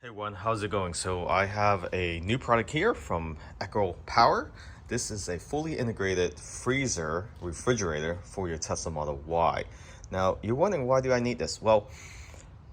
Hey everyone, how's it going? So I have a new product here from Echo Power. This is a fully integrated freezer refrigerator for your Tesla Model Y. Now you're wondering, why do I need this? Well,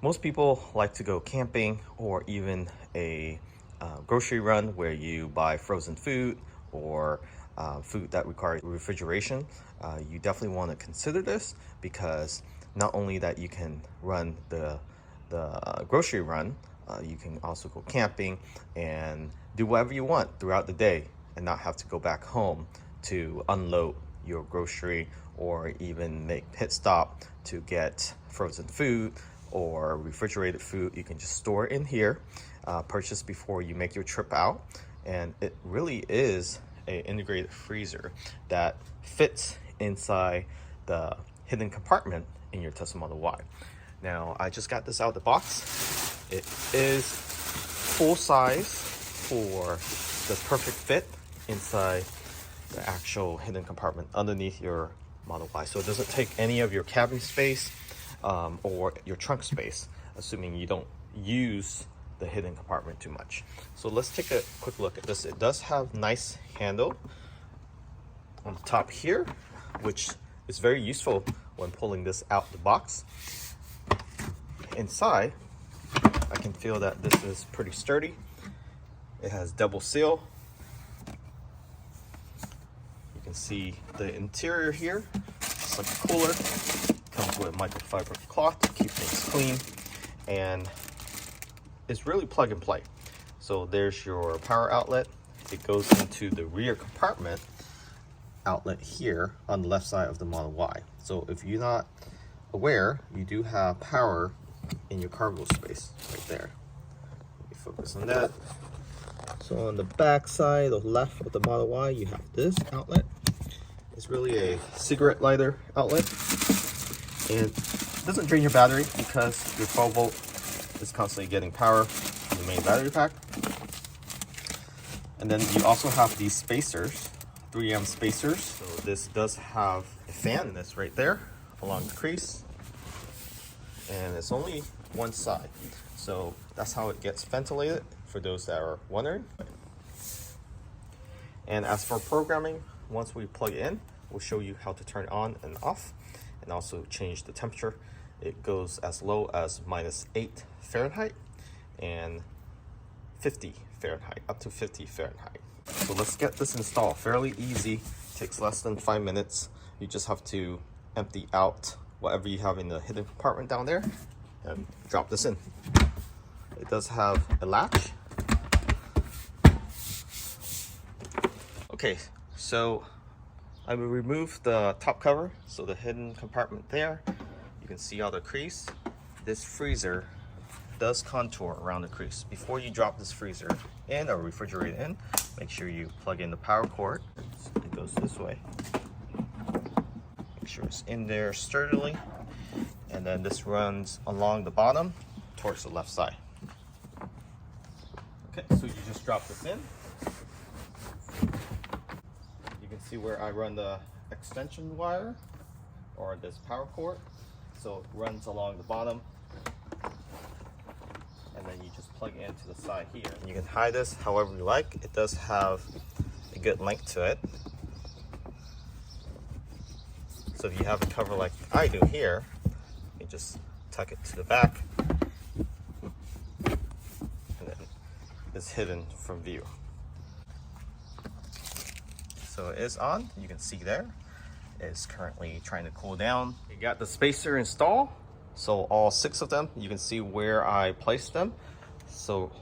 most people like to go camping or even a grocery run where you buy frozen food or food that requires refrigeration. You definitely want to consider this, because not only that you can run the grocery run, you can also go camping and do whatever you want throughout the day and not have to go back home to unload your grocery or even make pit stop to get frozen food or refrigerated food. You can just store it in here, purchase before you make your trip out, and it really is an integrated freezer that fits inside the hidden compartment in your Tesla Model Y. Now, I just got this out of the box. It is full size for the perfect fit inside the actual hidden compartment underneath your Model Y. So it doesn't take any of your cabin space or your trunk space, assuming you don't use the hidden compartment too much. So let's take a quick look at this. It does have nice handle on the top here, which is very useful when pulling this out the box. Inside, I can feel that this is pretty sturdy. It has double seal. You can see the interior here. It's like a cooler. Comes with microfiber cloth to keep things clean, and it's really plug and play. So there's your power outlet. It goes into the rear compartment outlet here on the left side of the Model Y. So if you're not aware, you do have power in your cargo space right there. Let me focus on that. So on the back side, the left of the Model Y, you have this outlet. It's really a cigarette lighter outlet, and it doesn't drain your battery because your 12 volt is constantly getting power from the main battery pack. And then you also have these spacers, 3M spacers. So this does have a fan in this right there along the crease, and it's only one side, so that's how it gets ventilated, for those that are wondering. And as for programming, once we plug it in, we'll show you how to turn it on and off, and also change the temperature. It goes as low as -8 Fahrenheit and 50 Fahrenheit, up to 50 Fahrenheit. So let's get this installed. Fairly easy, takes less than 5 minutes. You just have to empty out whatever you have in the hidden compartment down there and drop this in. It does have a latch. Okay, so I will remove the top cover, so the hidden compartment there. You can see all the crease. This freezer does contour around the crease. Before you drop this freezer in or refrigerator in, make sure you plug in the power cord. It goes this way. Make sure it's in there sturdily, and then this runs along the bottom towards the left side. Okay, so you just drop this in. You can see where I run the extension wire or this power cord. So it runs along the bottom, and then you just plug it into the side here. And you can hide this however you like. It does have a good length to it. So if you have a cover like I do here, you just tuck it to the back, and then it's hidden from view. So it is on. You can see there. It's currently trying to cool down. You got the spacer installed. So all 6 of them, you can see where I placed them. So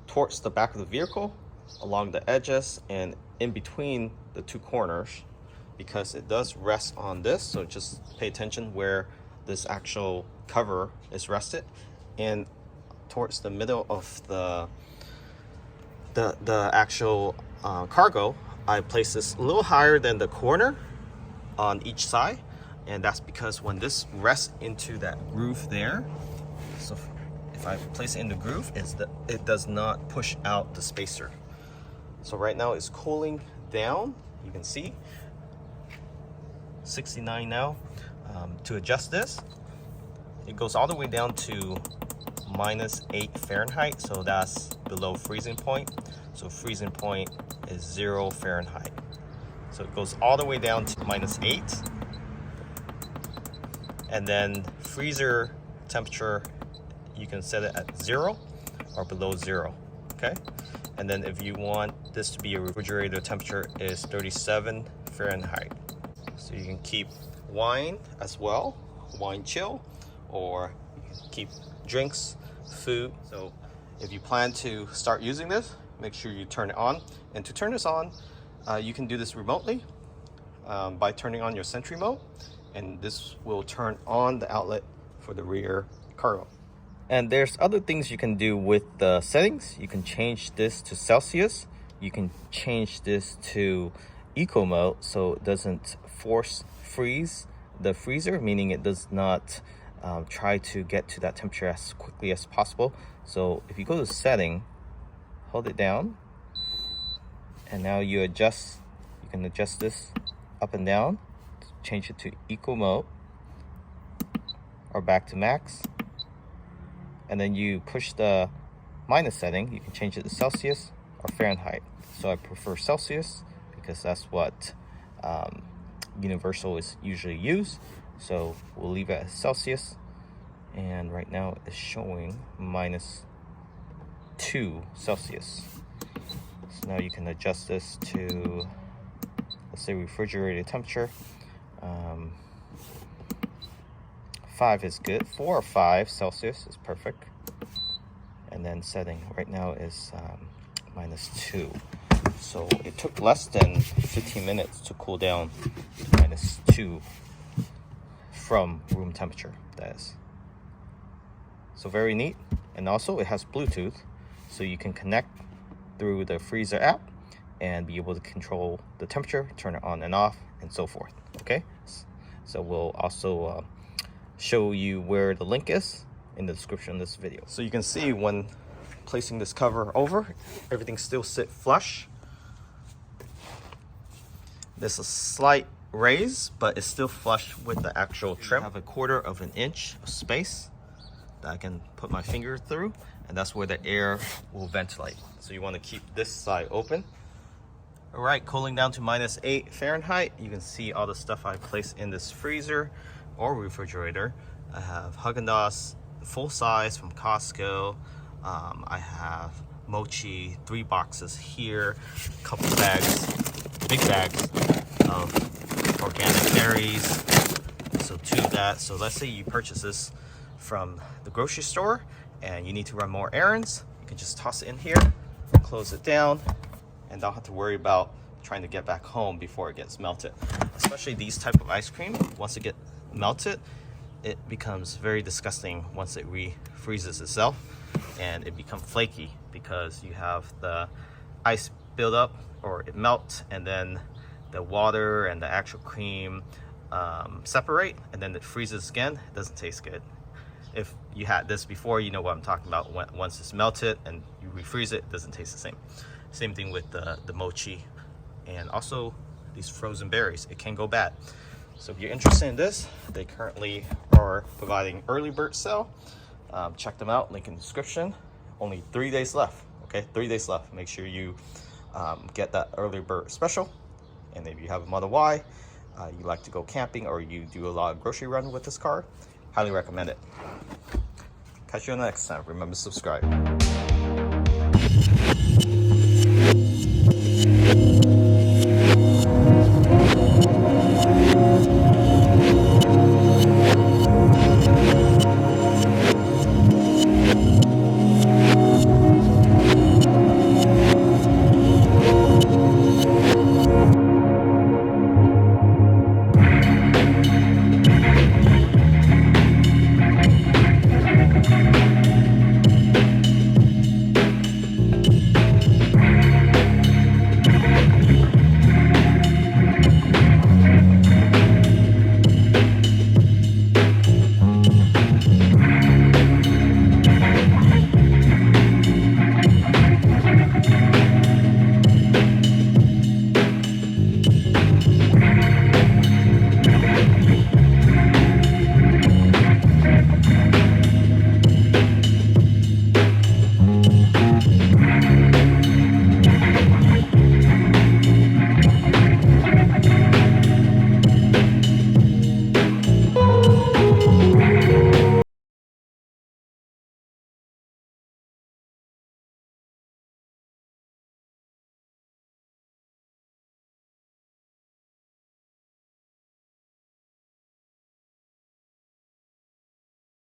towards the back of the vehicle, along the edges, and in between the 2 corners, because it does rest on this. So just pay attention where this actual cover is rested, and towards the middle of the actual cargo, I place this a little higher than the corner on each side, and that's because when this rests into that groove there, so if I place it in the groove, it does not push out the spacer. So right now it's cooling down. You can see 69 now. To adjust this, it goes all the way down to -8 Fahrenheit, so that's below freezing point. So freezing point is 0 Fahrenheit. So it goes all the way down to -8. And then freezer temperature, you can set it at 0 or below 0, okay? And then if you want this to be a refrigerator temperature is 37 Fahrenheit. So you can keep wine as well, wine chill, or you can keep drinks, food. So if you plan to start using this, make sure you turn it on. And to turn this on, you can do this remotely by turning on your Sentry mode, and this will turn on the outlet for the rear cargo. And there's other things you can do with the settings. You can change this to Celsius. You can change this to eco mode, so it doesn't force freeze the freezer, meaning it does not try to get to that temperature as quickly as possible. So if you go to setting, hold it down, and now you can adjust this up and down, change it to eco mode or back to max, and then you push the minus setting. You can change it to Celsius or Fahrenheit. So I prefer Celsius because that's what Universal is usually used. So we'll leave it at Celsius, and right now it's showing -2 Celsius. So now you can adjust this to, let's say, refrigerator temperature. 5 is good. 4 or 5 Celsius is perfect. And then setting right now is -2. So it took less than 15 minutes to cool down to -2 from room temperature, that is. So very neat. And also it has Bluetooth, so you can connect through the freezer app and be able to control the temperature, turn it on and off, and so forth. Okay, so we'll also show you where the link is in the description of this video. So you can see when placing this cover over, everything still sit flush. There's a slight raise, but it's still flush with the actual trim. I have 1/4 of an inch of space that I can put my finger through, and that's where the air will ventilate. So you want to keep this side open. All right, cooling down to -8 Fahrenheit. You can see all the stuff I placed in this freezer or refrigerator. I have Haagen-Dazs full size from Costco. I have mochi, 3 boxes here, a couple bags, big bags of organic berries. So 2 of that. So let's say you purchase this from the grocery store and you need to run more errands. You can just toss it in here, close it down, and don't have to worry about trying to get back home before it gets melted. Especially these type of ice cream, once it gets melted, it becomes very disgusting once it refreezes itself, and it becomes flaky because you have the ice build up, or it melts, and then the water and the actual cream separate, and then it freezes again. It doesn't taste good. If you had this before, you know what I'm talking about. Once it's melted and you refreeze it, it doesn't taste the same. Same thing with the mochi and also these frozen berries. It can go bad. So if you're interested in this, they currently are providing early bird sale. Check them out, link in the description. Only 3 days left, okay? 3 days left. Make sure you get that early bird special. And if you have a Model Y, you like to go camping, or you do a lot of grocery run with this car, highly recommend it. Catch you on the next time. Remember to subscribe.